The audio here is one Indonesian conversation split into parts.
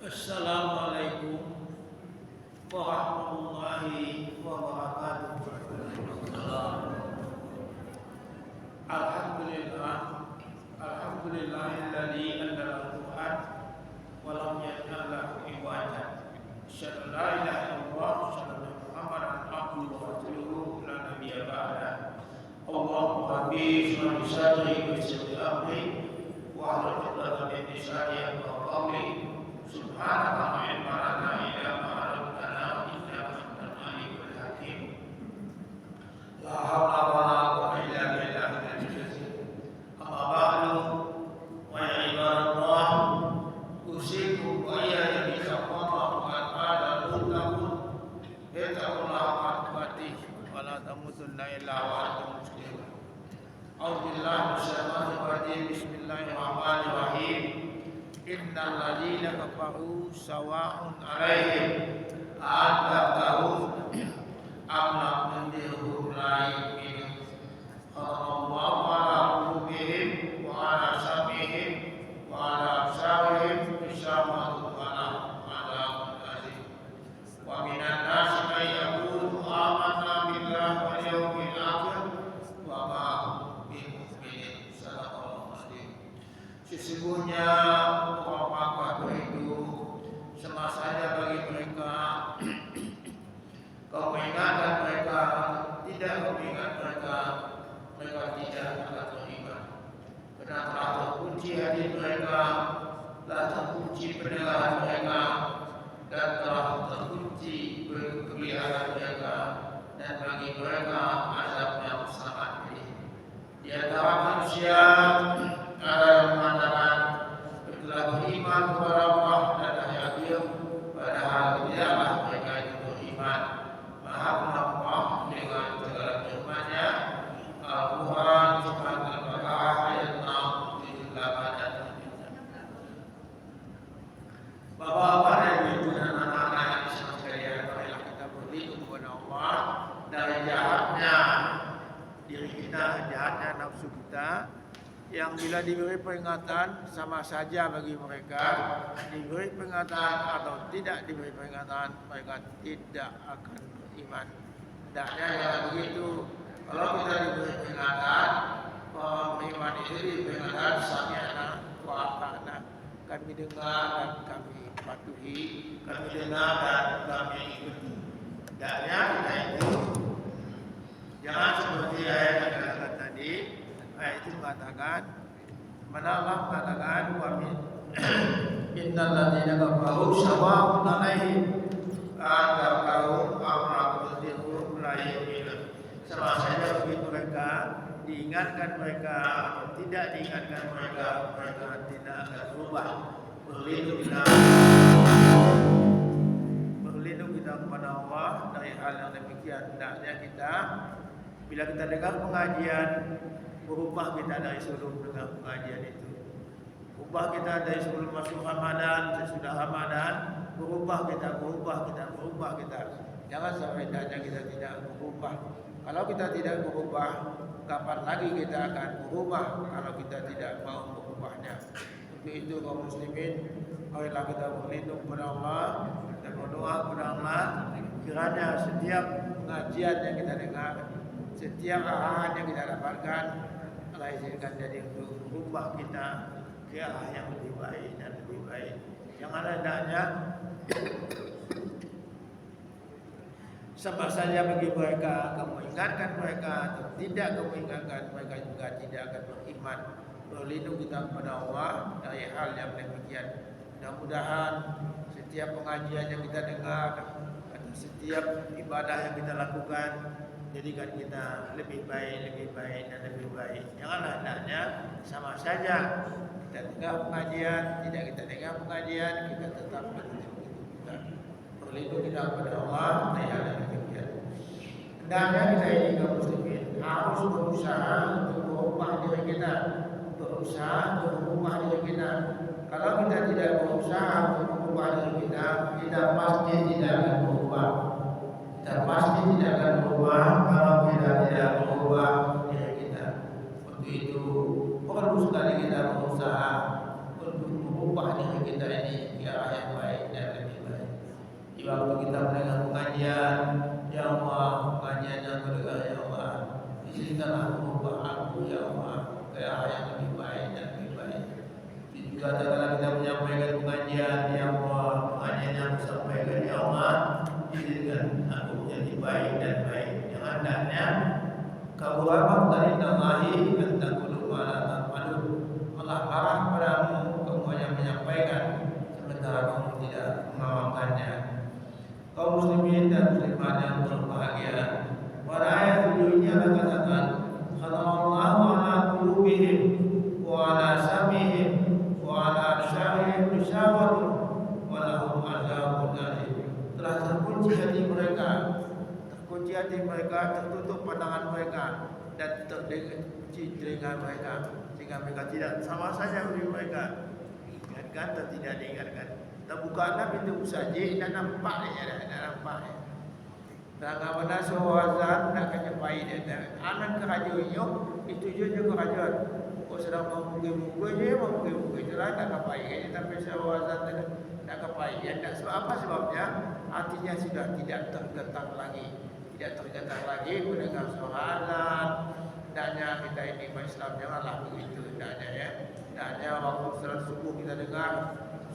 Assalamualaikum warahmatullahi wabarakatuh. Alhamdulillah, alhamdulillahilladzi anzala al-Qur'an wa lam yaj'al lahu iwaja. Asyhadu an la ilaha illallah wa asyhadu anna Muhammadan abduhu wa rasuluhu la nabiyya ba'da. Allahumma rabbi shrah li sadri wa yassir li amri wa hlul 'uqdatam min lisani yafqahu qawli. Subhanaka la ilma lana illa ma 'allamtana innaka antal alimul hakim. La haula wa la quwwata illa billahil aliyyil azim. Amma ba'du, wa ya ibadallah, usikum wa iyaya bi taqwallahi wa qala tattaqun ittaqullaha haqqa tuqatih wa la tamutunna illa wa antum muslimun. A'udzu billahi minasyaitonir rajim. Bismillahirrahmanirrahim. Innal ladzina kafaru sawa'un 'alaihim a'adzabtahum am lam tunzirhum la yu'minun. Khatallahu 'ala qulubihim wa 'ala sam'ihim wa 'ala absarihim ghishawatum wa lahum 'adzabun adzim. Wa minan nasi may yaqulu amanna billahi wal yawmil akhir wa ma hum bimu'minin. Sadaqallahul azim. Sesungguhnya orang kafir itu semasanya bagi mereka kau mengingatkan mereka, tidak kau ingat mereka, mereka tidak akan beriman. Karena telah terkunci hati mereka, telah terkunci pendengaran mereka, dan telah terkunci kelihayan mereka, dan bagi mereka azab yang sangat pedih. Di antara manusia ada yang mengatakan telah beriman kepada Allah dan hari akhir, padahal tidaklah mereka itu beriman. Maha Allah dengan segala firman-Nya. Al-Quran surat Al-Baqarah ayat 68 dan 79. Bapak-bapak dan ibu dan anak-anak yang disayang sekalian, marilah kita berlindung kepada Allah dari jahatnya diri kita, jahatnya nafsu kita, yang bila diberi peringatan sama saja bagi mereka, diberi peringatan atau tidak diberi peringatan, mereka tidak akan beriman. Hendaknya jangan begitu. Kalau kita diberi peringatan, orang beriman itu diberi peringatan sami'na wa ata'na, kami dengar dan kami patuhi, kami dengar dan kami ikuti. Hendaknya kita itu jangan seperti ayat yang katakan tadi. Ayat itu mengatakan, mana Allah mengatakan, wa min innal ladzina kafaru sawa'un 'alaihim a'adzabtahum am lam tunzirhum la yu'minun. Sama saja bagi mereka, diingatkan mereka atau tidak diingatkan mereka, mereka tidak akan berubah. Berlindung kita kepada Allah dari hal yang demikian. Hendaknya kita bila kita dengar pengajian, berubah kita dari sebelum dengar pengajian itu. Ubah kita dari sebelum masuk Ramadan, sesudah Ramadan, berubah kita. Jangan sampai hendaknya kita tidak berubah. Kalau kita tidak berubah, kapan lagi kita akan berubah kalau kita tidak mau berubahnya? Untuk itu kaum muslimin, marilah kita berlindung kepada Allah dan berdoa kepada Allah kiranya setiap pengajian yang kita dengar, setiap arahan yang kita dapatkan, Allah izinkan jadi untuk merubah kita ke arah yang lebih baik dan lebih baik. Jangan hendaknya sama saja bagi mereka, kamu ingatkan mereka atau tidak kamu ingatkan, mereka juga tidak akan beriman. Berlindung kita kepada Allah dari hal yang demikian. Mudah-mudahan setiap pengajian yang kita dengar atau setiap ibadah yang kita lakukan jadikan kita lebih baik dan lebih baik. Janganlah hendaknya sama saja kita dengar pengajian, tidak kita dengar pengajian, kita tetap berlindung kita kepada Allah dari hal yang demikian. Hendaknya kita ini kaum muslimin harus berusaha untuk merubah diri kita, Kalau kita tidak berusaha untuk merubah diri kita, kita pasti tidak akan berubah. Kita pasti tidak akan berubah kalau kita tidak merubah diri kita. Untuk itu perlu sekali kita berusaha untuk merubah diri kita ini ke arah yang baik. berikanlah ubah aku ya Allah ke arah yang lebih baik dan lebih baik. Juga tatkala kita menyampaikan pengajian ya Allah, pengajian yang aku sampaikan ya Allah, izinkan aku menjadi baik dan baik. Yang hendaknya kabur dari Allahi dan takulu mala ta'malun. Allah marah padamu kamu hanya menyampaikan sementara kamu tidak mengamalkannya. Kaum muslimin dan muslimat yang berbahagia, pada ayat 7 ini Allah katakan, khatamallahu ala qulubihim wa ala sam'ihim wa ala absarihim ghishawatun wa lahum adzabun alim. Telah terkunci hati mereka, tertutup pandangan mereka dan terkunci telinga mereka, sehingga mereka tidak sama saja bagi mereka diingatkan atau tidak diingatkan. Terbukalah pintu musajid dan nampak dia, nampak. Tangga mana suazan nak kenyapai dia. Anak kerajaan itu je kerajaan. Kau sedang memukul je, memukul jelah tak kapai. Tapi suazan tak kapai. Tak sebab apa sebabnya? Hatinya sudah tidak tergetar lagi. Tidak tergetar lagi mendengar suazan. Hendaknya kita ini Islam janganlah begitu hendaknya ya. Hendaknya waktu salat subuh kita dengar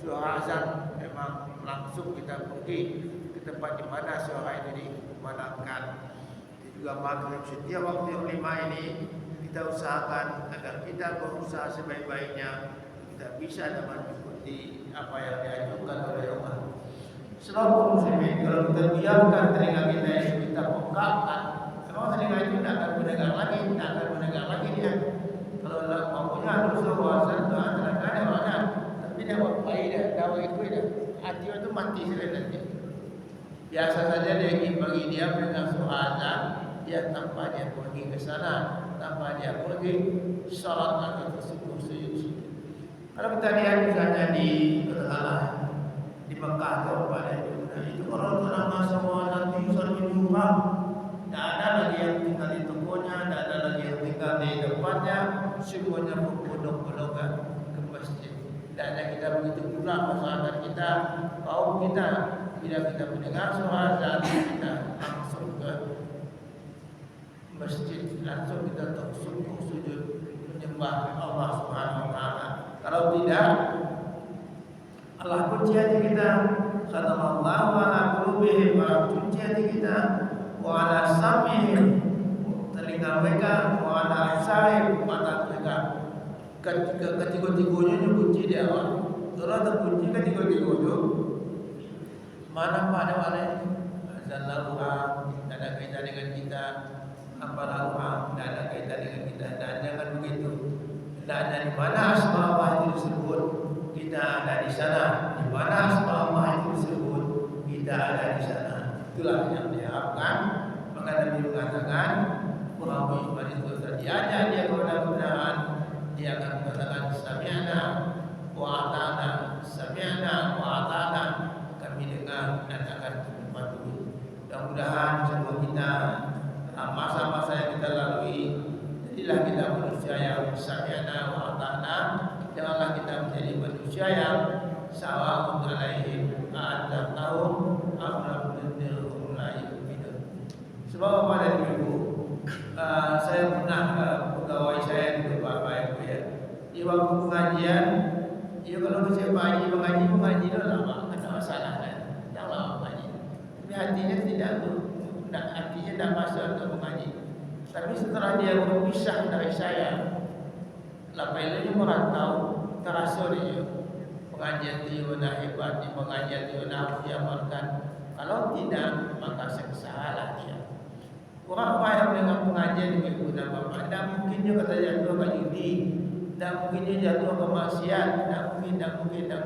suara azan, memang langsung kita pergi ke tempat di mana suara itu dikumandangkan. Juga maghrib setiap waktu yang 5 ini kita usahakan agar kita berusaha sebaik-baiknya kita bisa dapat mengikuti apa yang dianjurkan oleh Allah. Selalu muslimin, kalau kita biarkan telinga kita ini kita pekakkan, memang telinga itu tidak akan mendengar lagi, dia. Kalau mampunya ada suara azan, ada orang. Dia buat baik dah, dakwah itu dah. Hati itu mati sebenarnya. Biasa saja dia ingin bagi dia mendengar suara azan, dia tanpa dia pergi ke sana, tanpa dia pergi salat atau tersebut sujud. Kalau kita lihat misalnya di di Mekah atau pada itu orang bernama semua nanti usul rumah, tidak ada lagi yang tinggal di tokonya, tidak ada lagi yang tinggal di depannya, semuanya berpondok-pondokkan ke masjid. Dan kita begitu pula masyarakat kita, kaum kita, bila kita mendengar suara azan kita langsung ke masjid, langsung kita sujud menyembah Allah Subhanahu Wa Taala. Kalau tidak, Allah kunci hati kita. Khatamallahu ala qulubihim, Allah kunci hati kita, wa ala sam'ihim, telinga mereka, wa ala absarihim, mata mereka. Ketiga-tiganya kunci dia Allah. Kalau terkunci ketiga-tiganya, mana azan laluha, tidak ada kaitan dengan kita. Apa laluha, tidak ada kaitan dengan kita. Dan jangan begitu. Tidak ada di mana asma Allah itu disebut, kita ada di sana. Di mana asma Allah itu disebut, kita ada di sana. Itulah yang diharapkan. Maka Nabi mengatakan, Muhammad itu terjadi dia kemudahan. Dia akan mengatakan sami'na wa ata'na, kami dengar dan akan mematuhi. Mudah-mudahan semua kita dalam masa-masa yang kita lalui, jadilah kita manusia yang sami'na wa ata'na. Janganlah kita menjadi manusia yang sawa'un alaihim a'adzabtahum am lam tunzirhum la yu'minun. Sebab apa dan ibu, saya pernah pegawai saya di Bapak Ibu ya. Di waktu pengajian, ya kalau saya mengaji itu lama, ada masalah kan? Tidak lama mengaji. Tapi hatinya tidak masuk untuk mengaji. Tapi setelah dia berpisah dari saya, lapai dia merantau, terasa dia pengajian dia benar hebat, pengajian dia benar diamalkan. Kalau tidak, maka salah dia. Orang yang dengan pengajian di ibu dan bapa, tidak mungkin dia kata jatuh ke judi, tidak mungkin dia jatuh ke maksiat, tidak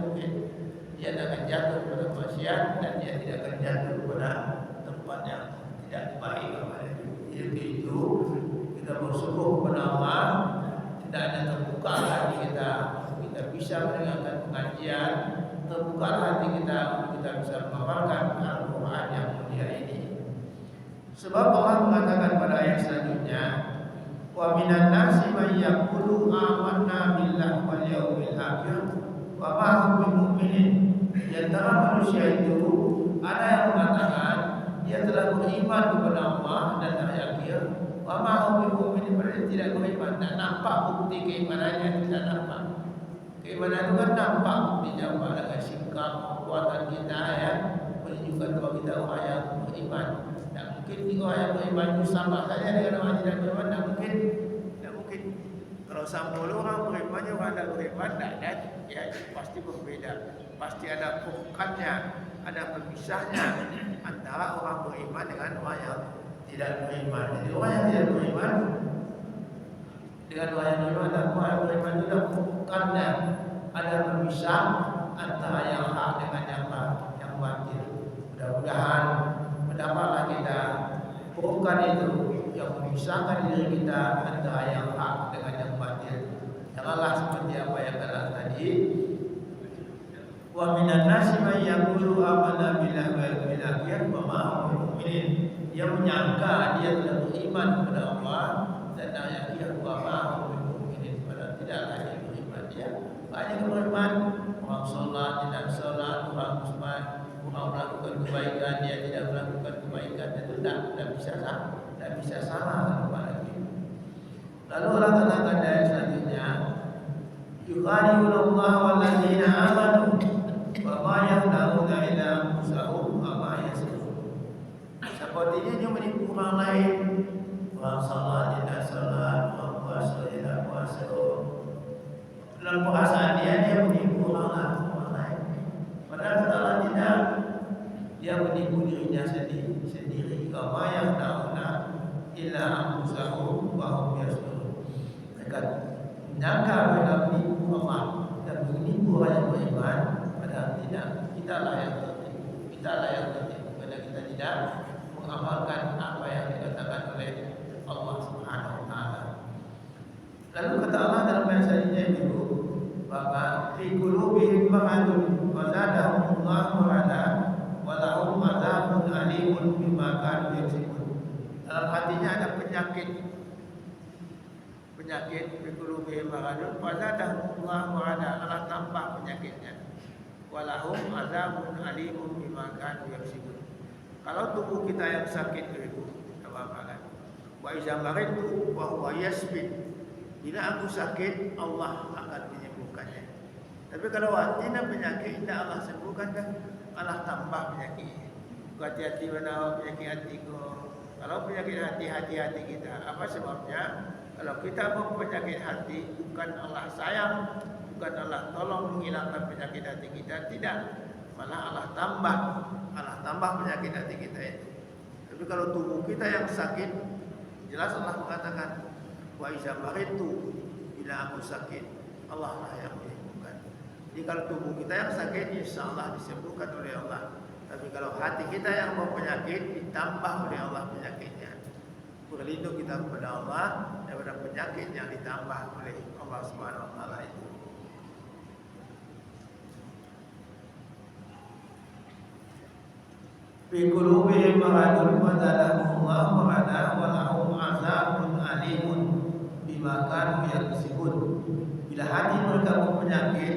mungkin. Dia akan jatuh kepada maksiat dan dia tidak akan jatuh kepada tempat yang tidak baik kepada dia. Jadi itu kita bersyukur kepada Allah, tidak ada terbuka hati kita bisa mendengarkan pengajian, terbuka hati kita bisa mengamalkan Al-Quran yang mulia ini. Sebab Allah mengatakan pada ayat selanjutnya, wa minan nasi may yaqulu amanna billahi wal yawmil akhir wa ma hum bimu'minin. Di antara manusia itu ada yang mengatakan dia telah beriman kepada Allah dan hari akhir, Wa ma hum mu'minin, mereka tidak beriman. Tak nampak bukti keimanannya, tidak nampak. Keimanan itu kan nampak buktinya dengan sikap, kekuatan kita ya, menunjukkan bahwa kita orang yang beriman. Tak mungkin tiga orang yang beriman itu sama saja dengan orang yang tidak beriman. Tak mungkin, tak mungkin. Kalau 10 orang beriman, orang tidak beriman, tak ada, ya pasti berbeda. Pasti ada pokoknya, ada pemisahnya antara orang beriman dengan orang yang tidak beriman. Jadi orang yang tidak beriman dengan orang yang beriman dan orang yang beriman itu ada pokoknya, ada pemisah antara yang hak dengan yang batil. Mudah-mudahan mendapatlah kita pokokkan itu yang memisahkan diri kita antara yang hak dengan yang batil. Janganlah seperti apa yang kata tadi. Wa minan nasi may yaqulu amanna billahi wal yawmil akhir wa ma hum mu'minin. Dia menyangka dia telah beriman kepada Allah dan akhir wa ma hum mu'minin. Padahal tidaklah dia beriman. Dia banyak beriman, orang salat tidak salat, orang muslim, orang melakukan kebaikan dia tidak melakukan kebaikan, itu tidak bisa sama lagi. Lalu Allah katakan dari selanjutnya, yukhadi'una Allah wal ladzina amanu wa ma yakhda'una illa anfusahum wa ma yashurun. Sepertinya dia menipu orang lain, orang salat tidak salat, orang puasa tidak puasa. Dalam perasaan dia menipu orang lain. Padahal Allah tidak, dia menipu dirinya sendiri. Wa ma yakhda'una illa anfusahum wa hum yashurun. Mereka menyangka mereka menipu Allah dan menipu orang yang beriman. Padahal tidak, kitalah yang tertipu karena kita tidak mengamalkan apa yang dikatakan oleh Allah Subhanahu wa taala. Lalu kata Allah dalam ayat selanjutnya itu, bahwa fi qulubihim maradun wa zadahumullahu marada wa lahum adzabun alimun bima kanu yaksibun. Dalam hatinya ada penyakit fi qulubihim maradun wa zadahumullahu marada, Allah tambah penyakitnya. Walahum azabun alimun bima kanu yaksibun. Kalau tubuh kita yang sakit itu apa-apa kan. Wa iza maritu wa huwa yasbin. Bila aku sakit, Allah akan menyembuhkannya. Tapi kalau hatinya penyakit, tidak Allah sembuhkan kan? Allah tambah penyakit. Hati-hati mana penyakit hatiku. Kalau penyakit hati kita, apa sebabnya? Kalau kita berpenyakit hati, bukan Allah sayang, bukan Allah tolong menghilangkan penyakit hati kita, tidak. Malah Allah tambah penyakit hati kita itu. Tapi kalau tubuh kita yang sakit, jelas Allah mengatakan, wa iza maritu, bila aku sakit, Allah lah yang menyembuhkan. Jadi kalau tubuh kita yang sakit, insyaallah disembuhkan oleh Allah. Tapi kalau hati kita yang berpenyakit, ditambah oleh Allah penyakitnya. Berlindung kita kepada Allah daripada penyakit yang ditambah oleh Allah Subhanahu wa taala itu. Fi qulubihim maradun wa zadahumullahu marada wa lahum azabun alimun bima kanu yaksibun. Bila hati mereka berpenyakit,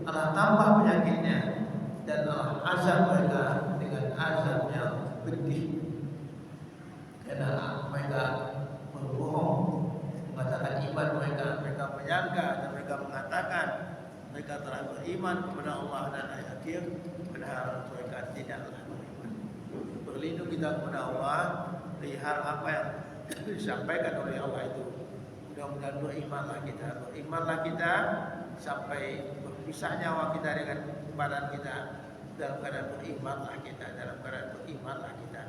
Allah tambah penyakitnya dan Allah azab mereka dengan azab yang pedih. Karena mereka berbohong, mengatakan iman mereka menyangka dan mereka mengatakan mereka telah beriman kepada Allah dan hari akhir, padahal mereka tidaklah beriman. Berlindung kita kepada Allah dari hal apa yang disampaikan oleh Allah itu. Mudah-mudahan berimanlah kita sampai berpisah nyawa kita dengan badan kita. Dalam keadaan berimanlah kita.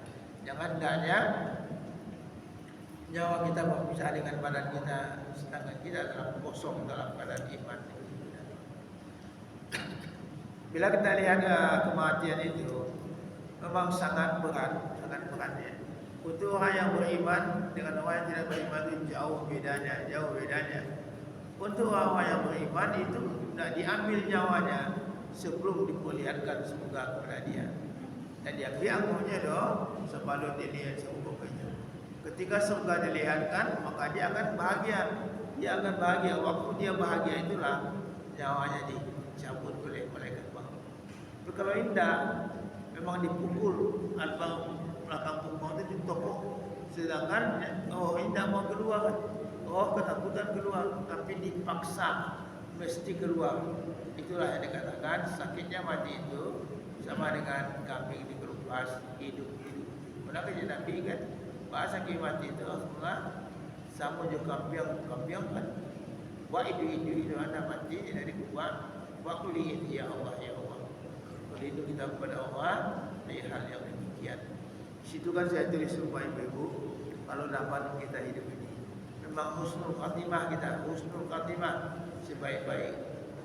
Jangan hendaknya nyawa kita berpisah dengan badan kita, sedangkan kita dalam kosong dalam keadaan iman. Bila kita lihat kematian itu, memang sangat berat ya. Untuk orang yang beriman dengan orang yang tidak beriman itu jauh bedanya. Untuk orang yang beriman itu tidak diambil nyawanya sebelum diperlihatkan surga kepada dia. Dan dia biangnya sebelum dilihat surganya. Ketika surga dilihatkan, maka dia akan bahagia. Waktu dia bahagia itulah nyawanya dicabut oleh malaikat maut. Tapi kalau indah, memang dipukul atau belakang punggung itu ditopok Sedangkan tidak mau keluar, ketakutan keluar, tapi dipaksa mesti keluar. Itulah yang dikatakan sakitnya mati itu sama dengan kambing dikelupas hidup-hidup. Pernah kerja Nabi kan, bahasa sakit mati itu Rasulullah sama juga kambing kan. Wah itu anda mati dari kubur. Waktu lihat ya Allah ya Allah. Berlindung kita kepada Allah dari hal yang demikian. Situ kan saya tulis supaya ibu kalau dapat kita hidup ini memang husnul khatimah kita, husnul khatimah sebaik-baik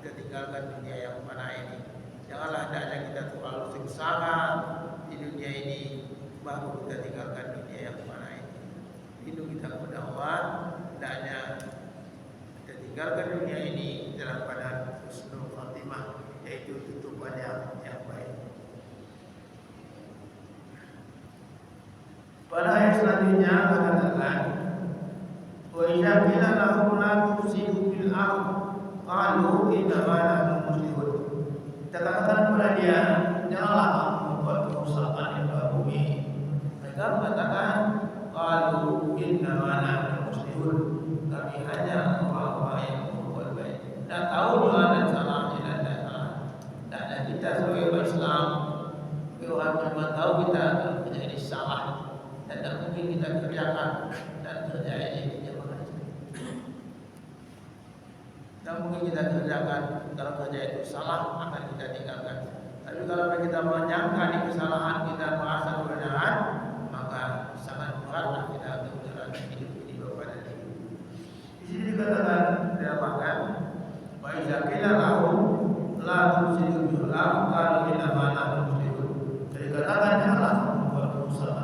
kita tinggalkan dunia yang mana ini. Janganlah hendaknya kita terlalu sengsara di dunia ini baru kita tinggalkan dunia yang mana ini. Hidup kita kepada Allah, hendaknya kita tinggalkan dunia ini dalam keadaan husnul khatimah, yaitu tutupan yang baik. Pada ayat selanjutnya katakan, wa idza qila lahum la tufsidu fil ardh qalu innama nahnu muslihun. Kita katakan kepada dia, janganlah kamu membuat kerusakan di muka bumi. Mereka mengatakan, qalu innama nahnu muslihun. Kami hanya orang-orang yang membuat baik. Dan tahu benar dan salahnya dan tidak salah. Dan kita sebagai Islam, orang beriman tahu kita menjadi salah. Dan tidak mungkin kita kerjakan dan kerja ini tidak mungkin kita kerjakan. Kalau kerja itu salah akan kita tinggalkan. Tapi kalau kita menyangka di kesalahan kita merasa kebenaran, maka sangat beratlah kita menjalani hidup ini kepada diri. Di sini dikatakan dikatakan wa idza qila lahum la tufsidu fil ardh qalu innama nahnu muslihun. Jadi katakan janganlah membuat kerusakan.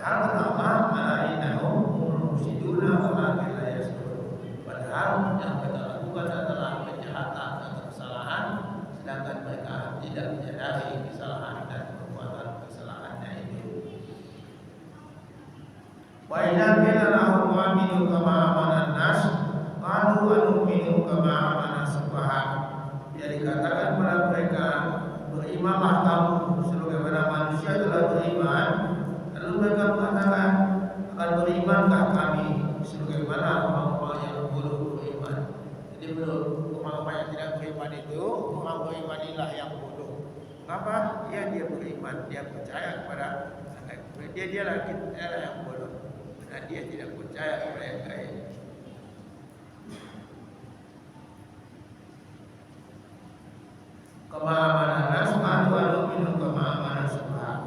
Padahal pertama innahum mufsiduna walakin la yashurun. Padahal yang mereka lakukan adalah kejahatan dan kesalahan, sedangkan mereka tidak menyadari kesalahan dan perbuatan kesalahannya itu. Wa idza qila lahum aminu kama amana an-nas qalu anu'minu kama amana as-sufaha. Jadi dikatakan kepada mereka, berimanlah kamu sebagaimana manusia telah beriman. Lalu mereka mengatakan, akan berimankah kami sebagaimana orang-orang yang bodoh beriman. Jadi menurut orang-orang yang tidak beriman itu, orang beriman inilah yang bodoh. Kenapa? Dia beriman, dia percaya kepada dia yang bodoh. Karena dia tidak percaya kepada yang gaib. Kama amana nas qalu minum kama amana subhan.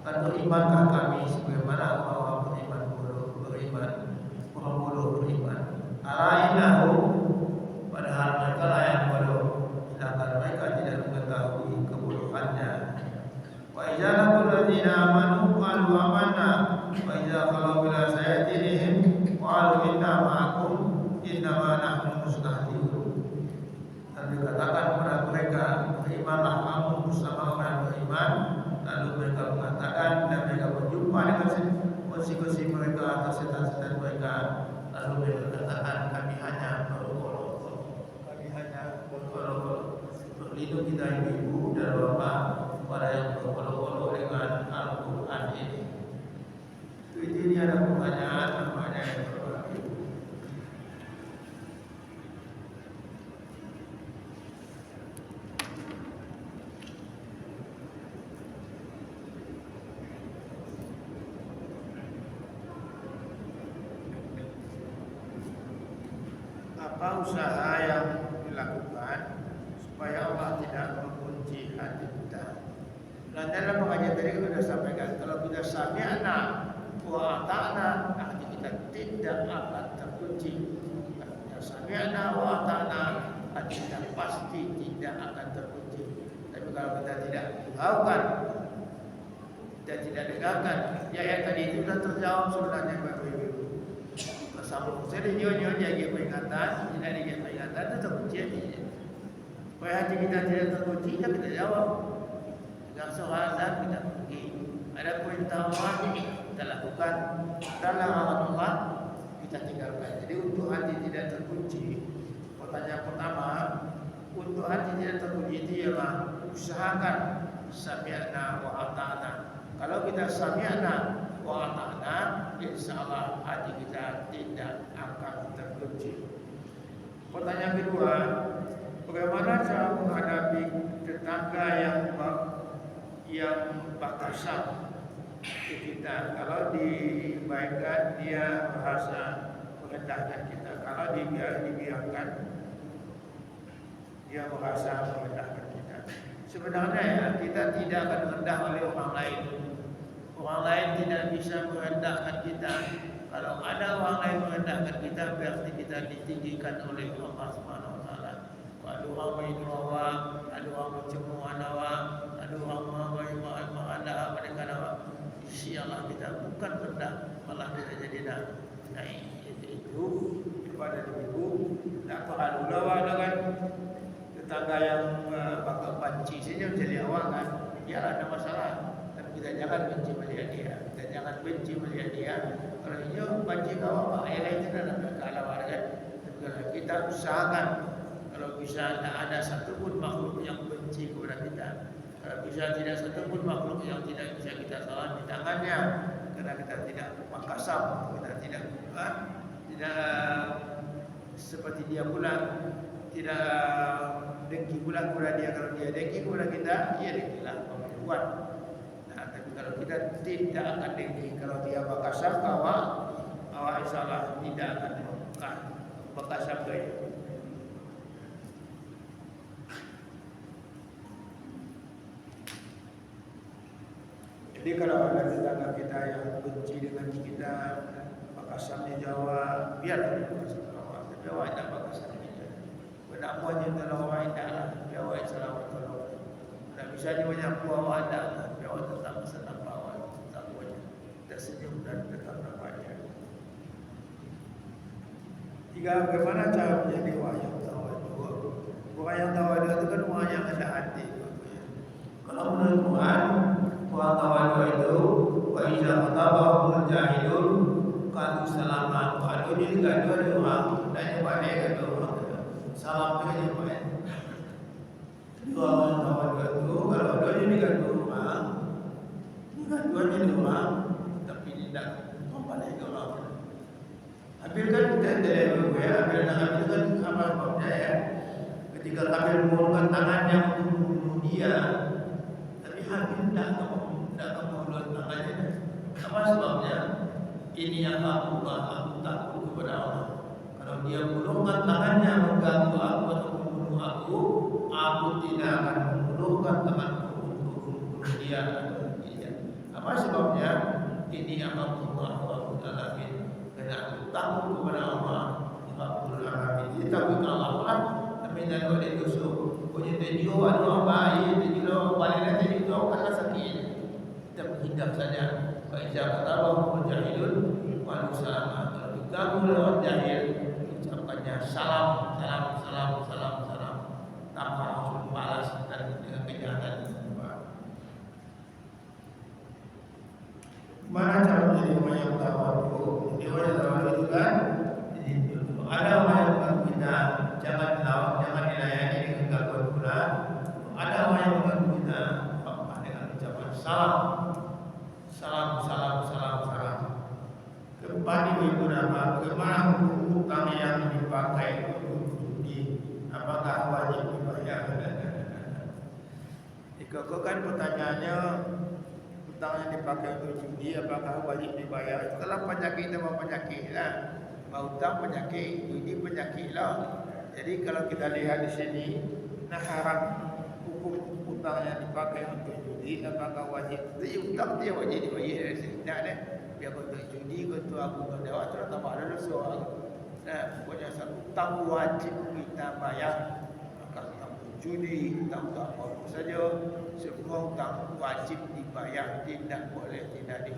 Kan berimankah kami sebagaimana orang beriman, orang bodoh beriman. Alainahu, padahal mereka lah yang bodoh, sedangkan mereka tidak mengetahui kebodohannya. Wa idza laqul ladzina amanu qalu amanna wa idza qalu ila sayatinihim qalu inna ma'akum innama nahnu mustahzi'un. Dan dikatakan kepada mereka, berimanlah kamu bersama orang beriman. Lalu mereka mengatakan dan mereka berjumpa dengan konsekuensi mereka atau setan-setan mereka. Lalu mereka katakan, kami hanya berlindung kita ibu dan bapak pada yang berkolok-kolok dengan Al-Quran ini. Ini ada pertanyaan namanya yang berbagi. Apa usaha yang dilakukan supaya Allah tidak mengunci hati kita? Dan dalam pengajian tadi kita sudah sampaikan, kalau kita sami'na wa ata'na, hati kita tidak akan terkunci. Kalau kita sami'na wa ata'na, hati kita pasti tidak akan terkunci. Tapi kalau kita tidak lakukan, kita tidak dengarkan, ya tadi itu sudah terjawab sebenarnya Bapak Ibu. Bersama saya nyonya dia peringatan, tidak dia peringatan itu terkunci hatinya. Supaya hati kita tidak terkunci, kita jawab. Tidak seorang kita pergi. Ada perintah Allah kita lakukan, kita larangan Allah kita tinggalkan. Jadi untuk hati tidak terkunci, pertanyaan pertama, untuk hati tidak terkunci itu ialah usahakan sami'na wa ata'na. Kalau kita sami'na wa ata'na, insyaallah hati kita tidak akan terkunci. Pertanyaan kedua, bagaimana cara menghadapi tetangga yang batasan ke kita? Kalau dibaikkan dia merasa merendahkan kita, kalau dibiarkan dia merasa merendahkan kita. Sebenarnya ya, kita tidak akan rendah oleh orang lain. Orang lain tidak bisa merendahkan kita. Kalau ada orang lain merendahkan kita, berarti kita ditinggikan oleh Allah Subhanahu Wa Taala. Ada orang menolak, ada orang mencemooh awak, ada orang mengalah mereka awak. Insyaallah kita bukan rendah, malah kita jadi naik. Itu pada ibu tak perlu lawan dengan tetangga yang bakal banci saja jadi awak kan. Ya ada masalah. Kita jangan benci melihat dia. Kita jangan benci melihat dia. Kalau dia benci kau, yang lain tidak ada kalah kan. Kita usahakan kalau bisa tidak ada satupun makhluk yang benci kepada kita. Kalau bisa tidak satupun makhluk yang tidak bisa kita salah di tangannya. Karena kita tidak makasam, kita tidak seperti dia pula, tidak dengki pula kepada dia. Kalau dia dengki kepada kita, ia dengkilah perempuan. Tapi kalau kita tidak akan dengki, kalau dia bakasam awak insyaallah tidak akan bakasam dia. Jadi kalau ada tetangga kita yang benci dengan kita, bakasamnya jawab, biarlah dia bakasam awak. Tapi awak tidak bakasam kita. Benak puannya dalam awak tidak, jawab insyaallah tolong. Tak bisa dia menyapu awak tak. Awak tetap senang awak, tetap wajah, tersenyum dan tetap namanya. Tiga, bagaimana cara menjadi orang yang tawadu? Orang yang tawadu itu kan orang yang ada hati. Kalau menurut Quran, orang tawadu itu wa iza khatabahumul jahilun qalu salaman. Kalau dia gaduh ada orang, tanya pada kata orang, salam aja Pak. Dua orang tawadu itu kalau dia digaduh orang, dua-duanya di rumah, tapi tidak membalik ke orang. Habil kan kita terlalu ya, habil kan apa sebabnya ya? Ketika habil mengulurkan tangannya untuk membunuh dia, tapi habil tidak mengulurkan tangannya. Apa sebabnya? Ini yang aku takut kepada Allah. Kalau dia mengulurkan tangannya mengganggu aku atau membunuh aku tidak akan mengulurkan tanganku untuk membunuh dia. Apa sebabnya? Ini Allah Rabbul Alamin. Karena aku takut kepada Allah Rabbul Alamin. Jadi takut Allah lah. Tapi nak buat itu so. Punya tujuh orang baik, tujuh orang balik tujuh orang kena sakit. Kita menghindar saja. Baca kata bahwa jahilun walau salam. Kalau diganggu lewat jahil, ucapannya salam. Tanpa langsung balas dan dengan kejahatan. Mana cara menjadi orang yang tawadu? Jadi orang yang tawadu itu kan ada orang yang bukan kita jangan dilayani dengan gangguan pula. Ada orang yang bukan kita dengan ucapan salam. Kembali ibu nama kemana hutang yang dipakai untuk judi? Apakah wajib dibayar? Ikut kan pertanyaannya. Hutang yang dipakai untuk judi apakah wajib dibayar? Itu kalau penyakit itu mau penyakit lah. Hutang penyakit, judi penyakit lah. Jadi kalau kita lihat di sini, nah haram hukum hutang yang dipakai untuk judi apakah wajib? Itu hutang dia wajib dibayar. Tidak deh. Dia untuk judi, untuk aku berdewa terus tambah ada soal. Nah, pokoknya hutang wajib kita bayar. Judi, hutang apa saja, semua hutang wajib dibayar, tidak boleh tidak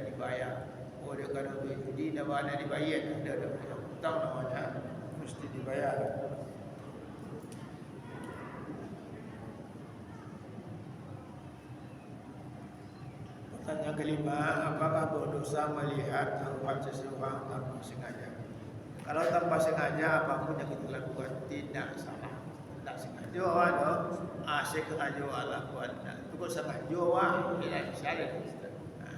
dibayar. Oleh kerana judi dah mana dibayar, ada hutang namanya mesti dibayar. Pertanyaan kelima, apakah berdosa melihat aurat seseorang tanpa sengaja? Kalau tanpa sengaja apapun yang kita lakukan tidak salah. tak sengaja ada sengaja ala kuat itu kok sengaja wah tidak bisa ada.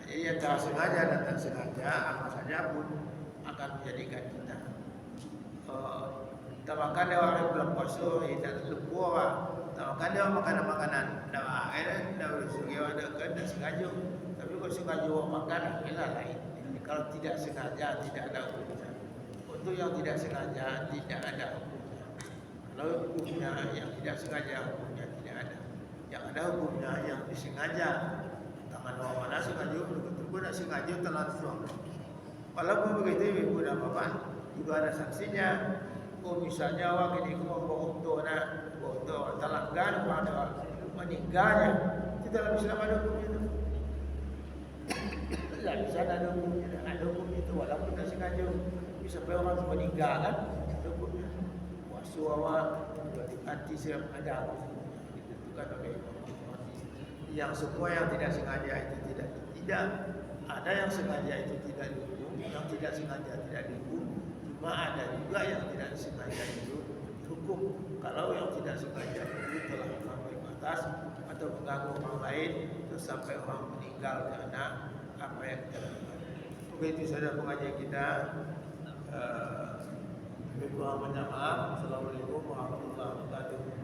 Jadi yang tak sengaja dan tak sengaja apa saja pun akan menjadikan kita makan dia orang bulan puasa tidak lupa orang makan dia makanan dah sugi ada kan tak sengaja tapi kalau sengaja makan ialah lain. Kalau tidak sengaja tidak ada hukumnya. Untuk yang tidak sengaja tidak ada hukumnya. Kalau hukumnya yang tidak sengaja hukumnya tidak ada. Yang ada hukumnya yang disengaja. Tangan orang mana sengaja betul-betul nak sengaja terlangsung. Walaupun begitu ibu dan bapak juga ada saksinya. Oh misalnya awak ini membawa nak terlanggar pada meninggalnya, kita dalam Islam ada hukum itu. Tidak bisa ada hukum itu walaupun tak sengaja. Bisa sampai orang meninggal kan, ada hukumnya. Puasa awak anti siap ada ditentukan oleh yang semua yang tidak sengaja itu tidak ada yang sengaja itu tidak dihukum, yang tidak sengaja tidak dihukum. Cuma ada juga yang tidak sengaja itu dihukum. Kalau yang tidak sengaja itu telah melampaui batas atau mengganggu orang lain itu sampai orang meninggal karena apa yang kita lakukan. Begitu saja pengajian kita. Lebih kurang minta maaf. Assalamualaikum warahmatullahi wabarakatuh.